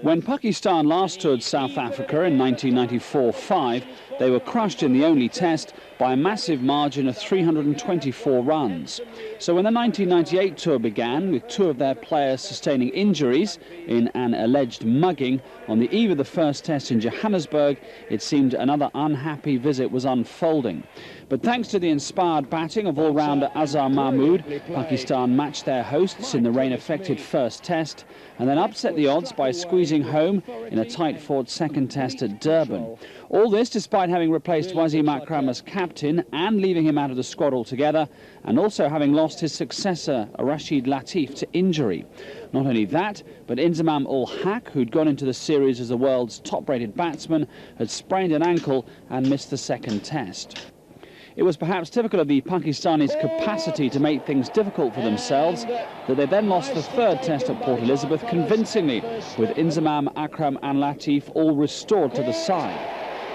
When Pakistan last toured South Africa in 1994-5, they were crushed in the only test by a massive margin of 324 runs. So when the 1998 tour began, with two of their players sustaining injuries in an alleged mugging on the eve of the first test in Johannesburg, it seemed another unhappy visit was unfolding. But thanks to the inspired batting of all-rounder Azhar Mahmood, Pakistan matched their hosts in the rain-affected first test and then upset the odds by squeezing home in a tight-fought second test at Durban. All this despite having replaced Wasim Akram as captain and leaving him out of the squad altogether, and also having lost his successor, Rashid Latif, to injury. Not only that, but Inzamam ul Haq, who'd gone into the series as the world's top-rated batsman, had sprained an ankle and missed the second test. It was perhaps typical of the Pakistanis' capacity to make things difficult for themselves that they then lost the third test at Port Elizabeth convincingly, with Inzamam, Akram and Latif all restored to the side.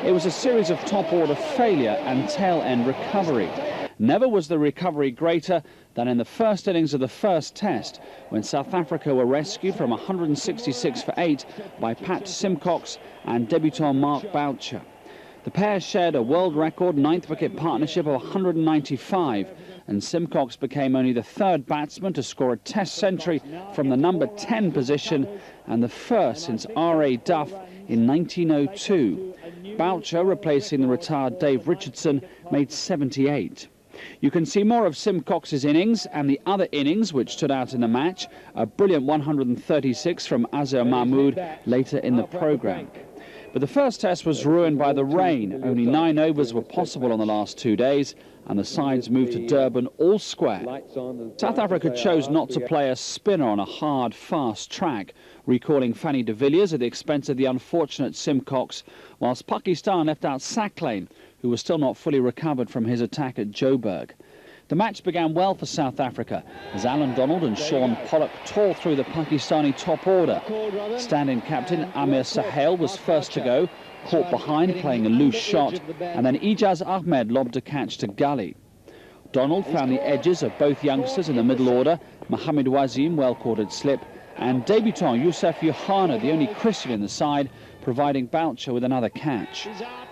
It was a series of top-order failure and tail-end recovery. Never was the recovery greater than in the first innings of the first test, when South Africa were rescued from 166 for 8 by Pat Simcox and debutant Mark Boucher. The pair shared a world record ninth wicket partnership of 195, and Simcox became only the third batsman to score a test century from the number 10 position and the first since R.A. Duff in 1902. Boucher, replacing the retired Dave Richardson, made 78. You can see more of Simcox's innings and the other innings which stood out in the match, a brilliant 136 from Azhar Mahmood later in the programme. But the first test was ruined by the rain. Only 9 overs were possible on the last 2 days, and the sides moved to Durban all square. South Africa chose not to play a spinner on a hard, fast track, recalling Fanny de Villiers at the expense of the unfortunate Simcox, whilst Pakistan left out Sacklane, who was still not fully recovered from his attack at Joburg. The match began well for South Africa as Alan Donald and Sean Pollock tore through the Pakistani top order. Stand-in captain Amir Sahel was first to go, caught behind playing a loose shot, and then Ijaz Ahmed lobbed a catch to Gully. Donald found the edges of both youngsters in the middle order, Mohammed Wasim well caught at slip, and debutant Youssef Yohana, the only Christian in the side, providing Boucher with another catch.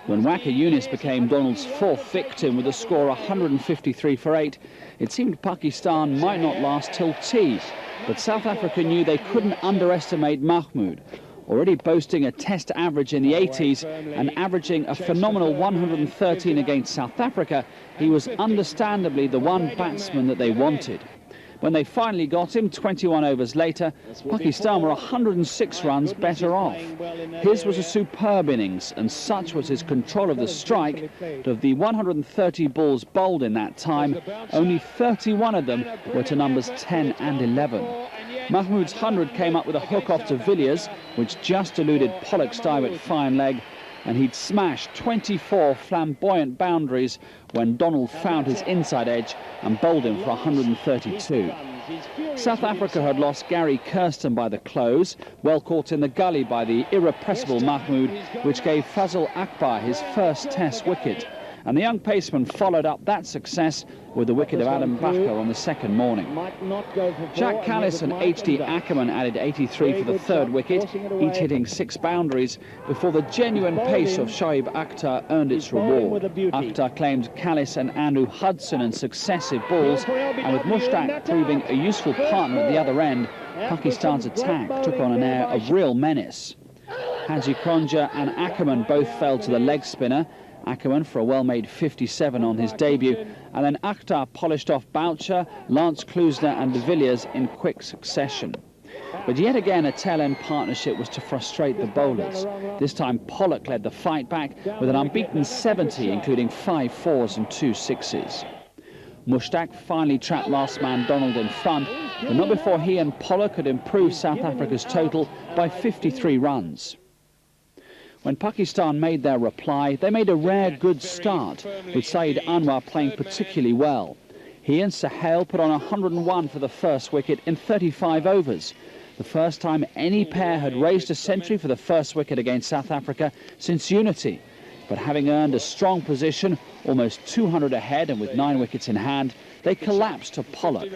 When Waqar Younis became Donald's fourth victim with a score 153 for 8, it seemed Pakistan might not last till tea, but South Africa knew they couldn't underestimate Mahmood. Already boasting a test average in the 80s and averaging a phenomenal 113 against South Africa, he was understandably the one batsman that they wanted. When they finally got him 21 overs later, Pakistan were 106 runs better off. His was a superb innings, and such was his control of the strike that of the 130 balls bowled in that time, only 31 of them were to numbers 10 and 11. Mahmood's 100 came up with a hook off to Villiers, which just eluded Pollock's dive at fine leg, and he'd smashed 24 flamboyant boundaries when Donald found his inside edge and bowled him for 132. South Africa had lost Gary Kirsten by the close, well caught in the gully by the irrepressible Mahmood, which gave Fazal Akbar his first test wicket. And the young paceman followed up that success with the wicket of Adam Bacher on the second morning. Jacques Kallis and H.D. Ackerman added 83 for the third wicket, each hitting 6 boundaries, before the genuine pace of Shoaib Akhtar earned its reward. Akhtar claimed Kallis and Andrew Hudson in successive balls, and with Mushtaq proving a useful partner at the other end, Pakistan's attack took on an air of real menace. Haji Kronja and Ackerman both fell to the leg spinner, Ackerman for a well-made 57 on his debut, and then Akhtar polished off Boucher, Lance Klusener and de Villiers in quick succession. But yet again a tail-end partnership was to frustrate the bowlers. This time Pollock led the fight back with an unbeaten 70, including 5 fours and 2 sixes. Mushtaq finally trapped last man Donald in front, but not before he and Pollock had improved South Africa's total by 53 runs. When Pakistan made their reply, they made a rare good start, with Saeed Anwar playing particularly well. He and Sahel put on 101 for the first wicket in 35 overs, the first time any pair had raised a century for the first wicket against South Africa since unity. But having earned a strong position, almost 200 ahead and with 9 wickets in hand, they collapsed to Pollock.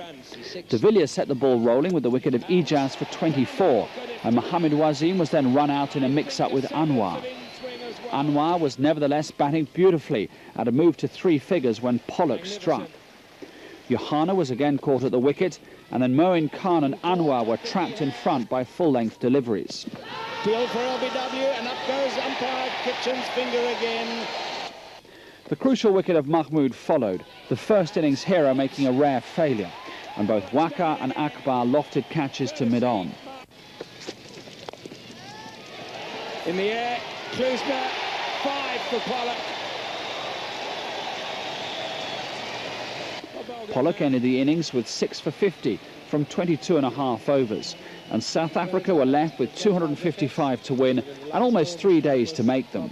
De Villiers set the ball rolling with the wicket of Ijaz for 24, and Mohamed Wasim was then run out in a mix-up with Anwar. Anwar was nevertheless batting beautifully at a move to 3 figures when Pollock struck. Johanna was again caught at the wicket, and then Moin Khan and Anwar were trapped in front by full-length deliveries. Field for LBW, and up goes umpire Kitchen's finger again. The crucial wicket of Mahmood followed, the first innings hero making a rare failure, and both Waka and Akbar lofted catches to mid-on. In the air, Klusner, 5 for Pollock. Pollock ended the innings with 6 for 50 from 22.5 overs, and South Africa were left with 255 to win and almost 3 days to make them.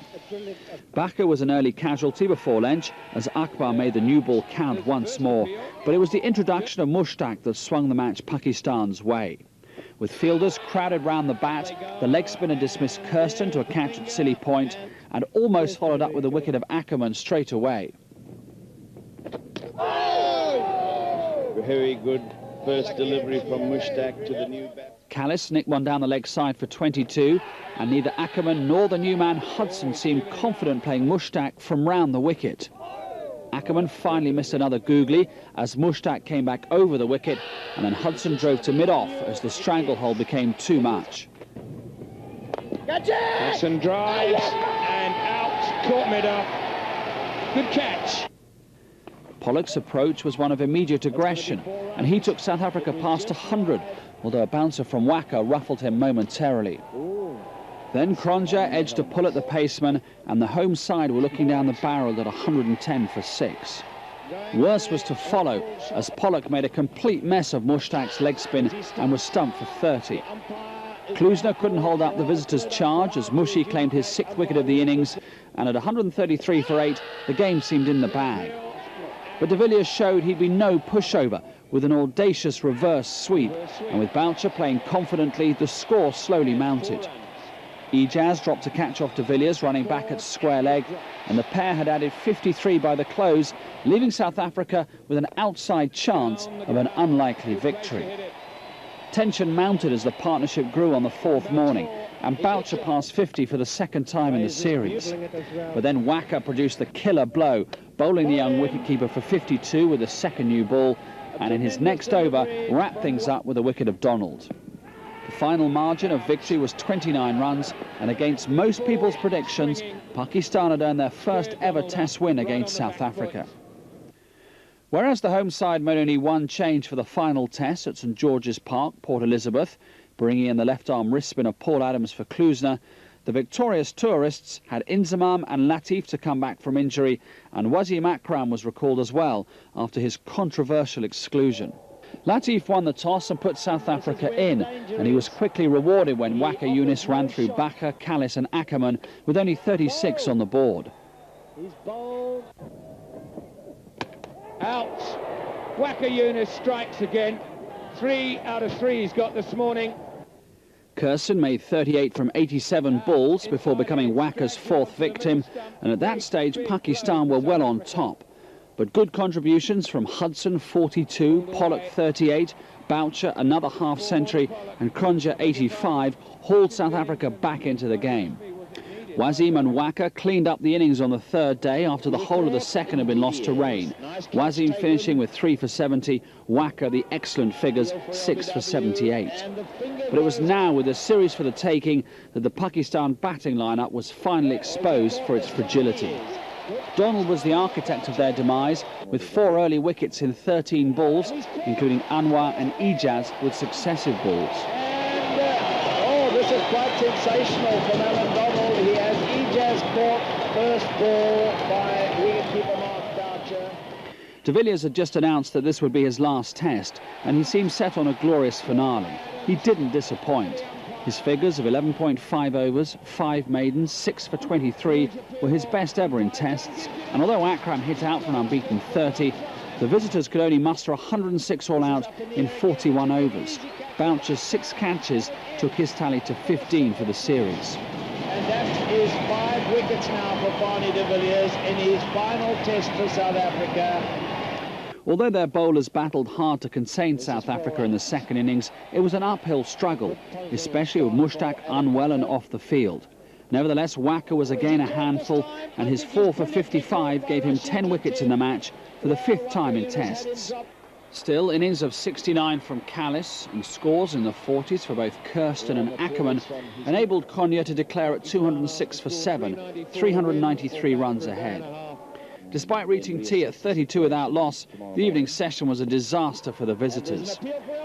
Bakker was an early casualty before lunch as Akbar made the new ball count once more, but it was the introduction of Mushtaq that swung the match Pakistan's way. With fielders crowded round the bat, the leg spinner dismissed Kirsten to a catch at Silly Point and almost followed up with a wicket of Ackerman straight away. Very good first delivery from Mushtaq to the new bat. Callis nicked one down the leg side for 22, and neither Ackerman nor the new man Hudson seemed confident playing Mushtaq from round the wicket. Ackerman finally missed another googly as Mushtaq came back over the wicket, and then Hudson drove to mid-off as the stranglehold became too much. Hudson drives and out, caught mid-off. Good catch. Pollock's approach was one of immediate aggression, and he took South Africa past 100, although a bouncer from Waka ruffled him momentarily. Then Cronje edged a pull at the paceman, and the home side were looking down the barrel at 110 for 6. Worse was to follow, as Pollock made a complete mess of Mushtaq's leg spin and was stumped for 30. Klusner couldn't hold up the visitors' charge as Mushi claimed his 6th wicket of the innings, and at 133 for 8, the game seemed in the bag. But de Villiers showed he'd be no pushover with an audacious reverse sweep, and with Boucher playing confidently, the score slowly mounted. Ijaz dropped a catch off de Villiers running back at square leg, and the pair had added 53 by the close, leaving South Africa with an outside chance of an unlikely victory. Tension mounted as the partnership grew on the 4th morning, and Boucher passed 50 for the 2nd time in the series. But then Waka produced the killer blow, bowling the young wicketkeeper for 52 with the 2nd new ball, and in his next over wrapped things up with a wicket of Donald. The final margin of victory was 29 runs, and against most people's predictions, Pakistan had earned their first ever Test win against South Africa. Whereas the home side made only one change for the final Test at St George's Park, Port Elizabeth, bringing in the left-arm wrist spin of Paul Adams for Klusner, the victorious tourists had Inzamam and Latif to come back from injury, and Wasim Akram was recalled as well after his controversial exclusion. Latif won the toss and put South Africa in, and he was quickly rewarded when Waka Yunis ran through Bakker, Callis and Ackerman with only 36 on the board. He's bowled. Out. Waka Yunis strikes again. 3 out of 3 he's got this morning. Kirsten made 38 from 87 balls before becoming Waka's 4th victim, and at that stage Pakistan were well on top. But good contributions from Hudson, 42, Pollock, 38, Boucher, another half-century, and Cronje, 85, hauled South Africa back into the game. Wasim and Waka cleaned up the innings on the 3rd day after the whole of the 2nd had been lost to rain. Wasim finishing with 3 for 70, Waka the excellent figures, 6 for 78. But it was now, with the series for the taking, that the Pakistan batting lineup was finally exposed for its fragility. Donald was the architect of their demise, with 4 early wickets in 13 balls, including Anwar and Ijaz with successive balls. And, this is quite sensational from Alan Donald. He has Ijaz caught first ball by wicketkeeper Mark Boucher. De Villiers had just announced that this would be his last Test, and he seemed set on a glorious finale. He didn't disappoint. His figures of 11.5 overs, 5 maidens, 6 for 23 were his best ever in Tests, and although Akram hit out for an unbeaten 30, the visitors could only muster 106 all out in 41 overs. Boucher's 6 catches took his tally to 15 for the series. And that is 5 wickets now for Barney de Villiers in his final Test for South Africa. Although their bowlers battled hard to contain South Africa in the second innings, it was an uphill struggle, especially with Mushtaq unwell and off the field. Nevertheless, Wacker was again a handful, and his 4 for 55 gave him 10 wickets in the match for the 5th time in tests. Still, innings of 69 from Callis and scores in the 40s for both Kirsten and Ackerman enabled Konya to declare at 206 for 7, 393 runs ahead. Despite reaching tea at 32 without loss, the evening session was a disaster for the visitors.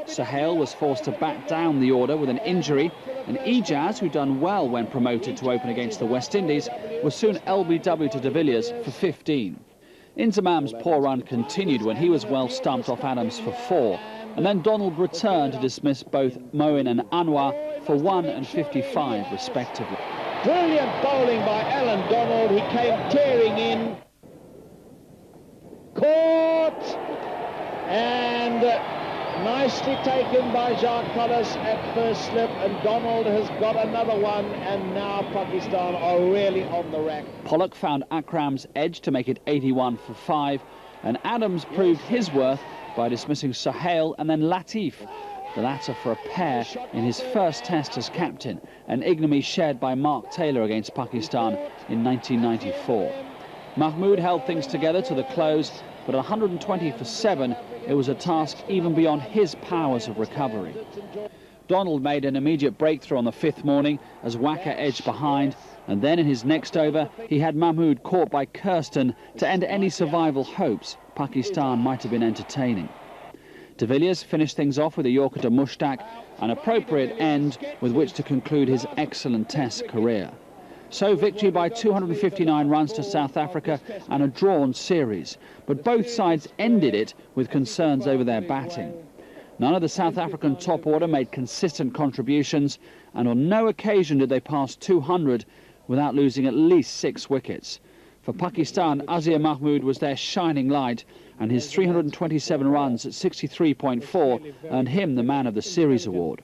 Sohail was forced to back down the order with an injury, and Ijaz, who'd done well when promoted to open against the West Indies, was soon LBW to de Villiers for 15. Inzamam's poor run continued when he was well stumped off Adams for 4, and then Donald returned to dismiss both Moin and Anwar for 1 and 55 respectively. Brilliant bowling by Alan Donald. He came tearing in. Caught, and nicely taken by Jacques Collis at first slip, and Donald has got another one, and now Pakistan are really on the rack. Pollock found Akram's edge to make it 81 for 5, and Adams proved his worth by dismissing Sohail and then Latif, the latter for a pair in his first test as captain, an ignominy shared by Mark Taylor against Pakistan in 1994. Mahmood held things together to the close, but at 120 for 7, it was a task even beyond his powers of recovery. Donald made an immediate breakthrough on the 5th morning as Wacker edged behind, and then in his next over, he had Mahmood caught by Kirsten to end any survival hopes Pakistan might have been entertaining. De Villiers finished things off with a Yorker to Mushtaq, an appropriate end with which to conclude his excellent Test career. So victory by 259 runs to South Africa and a drawn series. But both sides ended it with concerns over their batting. None of the South African top order made consistent contributions, and on no occasion did they pass 200 without losing at least 6 wickets. For Pakistan, Azhar Mahmood was their shining light, and his 327 runs at 63.4 earned him the Man of the Series award.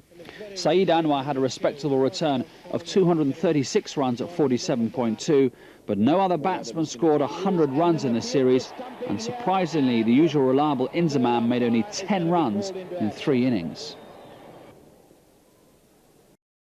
Saeed Anwar had a respectable return of 236 runs at 47.2, but no other batsman scored 100 runs in the series, and surprisingly the usual reliable Inzamam made only 10 runs in 3 innings.